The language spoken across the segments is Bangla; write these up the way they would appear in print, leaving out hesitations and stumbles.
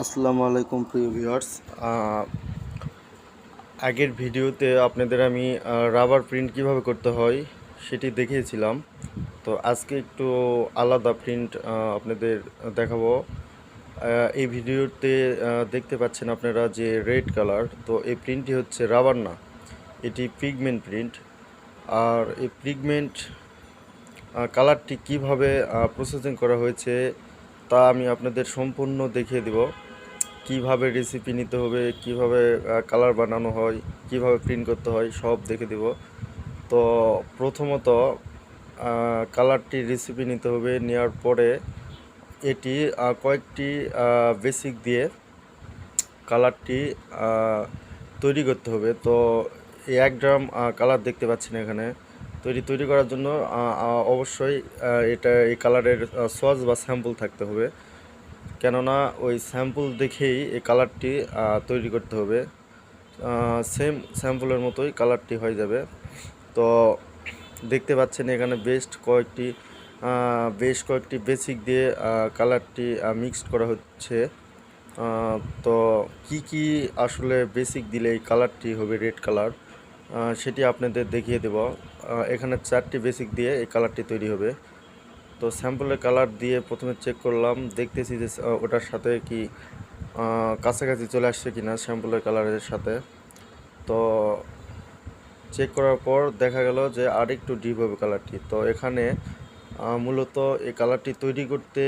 আসসালামু আলাইকুম প্রিয় ভিউয়ার্স। আগের ভিডিওতে আপনাদের আমি রাবার প্রিন্ট কিভাবে করতে হয় সেটি দেখিয়েছিলাম। তো আজকে একটু আলাদা প্রিন্ট আপনাদের দেখাবো। এই ভিডিওতে দেখতে পাচ্ছেন আপনারা যে রেড কালার, তো এই প্রিন্টটি হচ্ছে রাবার না, এটি পিগমেন্ট প্রিন্ট। আর এই পিগমেন্ট কালারটি কিভাবে প্রসেসিং করা হয়েছে তা আমি আপনাদের সম্পূর্ণ দেখিয়ে দেব। কিভাবে রেসিপি নিতে হবে, কিভাবে কালার বানানো হয়, কিভাবে প্রিন্ট করতে হয়, সব দেখে দেব। তো প্রথমত কালারটি রেসিপি নিতে হবে, নেওয়ার পরে এটি কয়েকটি বেসিক দিয়ে কালারটি তৈরি করতে হবে। তো এই 1 গ্রাম কালার দেখতে পাচ্ছেন এখানে। তৈরি করার জন্য অবশ্যই এই কালারের সোয়াচ বা স্যাম্পল থাকতে হবে, কেননা ওই স্যাম্পল দেখেই এই কালারটি তৈরি করতে হবে। সেম স্যাম্পলের মতোই কালারটি হয়ে যাবে। তো দেখতে পাচ্ছেন এখানে বেশ কয়েকটি বেসিক দিয়ে কালারটি মিক্সড করা হচ্ছে। তো কি আসলে বেসিক দিলে এই কালারটি হবে রেড কালার, সেটি আপনাদের দেখিয়ে দেব। এখানে 4টি বেসিক দিয়ে এই কালারটি তৈরি হবে। তো স্যাম্পলের কালার দিয়ে প্রথমে চেক করলাম, দেখতেছি যে ওটার সাথে কি কাছাকাছি চলে আসছে কিনা স্যাম্পলের কালারের সাথে। তো চেক করার পর দেখা গেল যে আর একটু ডিপ হবে কালারটি। তো এখানে মূলত এই কালারটি তৈরি করতে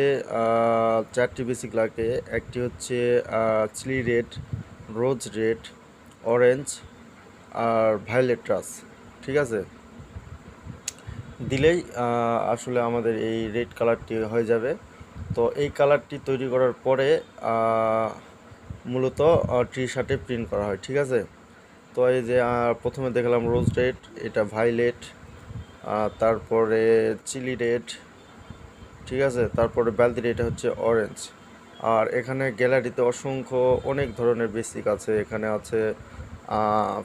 4টি বেসিক লাগে। একটি হচ্ছে চিলি রেড, রোজ রেড, অরেঞ্জ আর ভায়োলেট রাস। ঠিক আছে, দিলেই আসলে আমাদের এই রেড কালারটি হয়ে যাবে। তো এই কালারটি তৈরি করার পরে মূলত টি শার্টে প্রিন্ট করা হয়। ঠিক আছে, তো এই যে প্রথমে দেখলাম রোজ রেড, এটা ভায়োলেট, তারপরে চিলি রেড, ঠিক আছে, তারপরে বালতি এটা হচ্ছে অরেঞ্জ। আর এখানে গ্যালারিতে অনেক ধরনের বেসিক আছে। এখানে আছে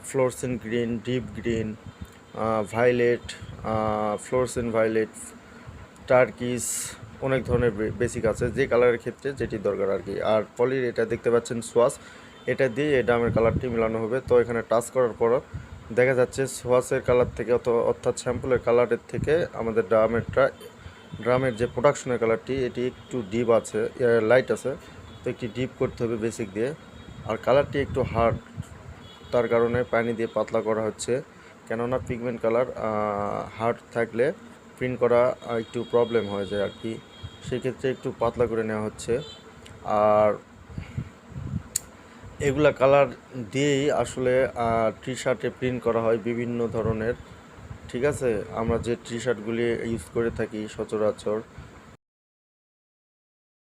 fluorescent green, deep green, violet, fluorescent violet, turquoise, অনেক ধরনের বেসিক আছে, যে কালারের ক্ষেত্রে যেটি দরকার আর কি। আর পলির এটা দেখতে পাচ্ছেন সোয়াশ, এটা দিয়ে এই ডামের কালারটি মেলানো হবে। তো এখানে টাচ করার পর দেখা যাচ্ছে সোয়াশের কালার থেকে অর্থাৎ স্যাম্পলের কালারের থেকে আমাদের ড্রামের যে প্রোডাকশনের কালারটি এটি একটু ডিপ আছে, লাইট আছে। তো একটি ডিপ করতে হবে বেসিক দিয়ে। আর কালারটি একটু হার্ড, তার কারণে পানি দিয়ে পাতলা করা হচ্ছে, কেননা পিগমেন্ট কালার হার্ড থাকলে প্রিন্ট করা একটু প্রবলেম হয়ে যায় আর কি। সেক্ষেত্রে একটু পাতলা করে নেওয়া হচ্ছে। আর এগুলা কালার দিয়েই আসলে টি শার্টে প্রিন্ট করা হয় বিভিন্ন ধরনের। ঠিক আছে, আমরা যে টি শার্টগুলি ইউজ করে থাকি সচরাচর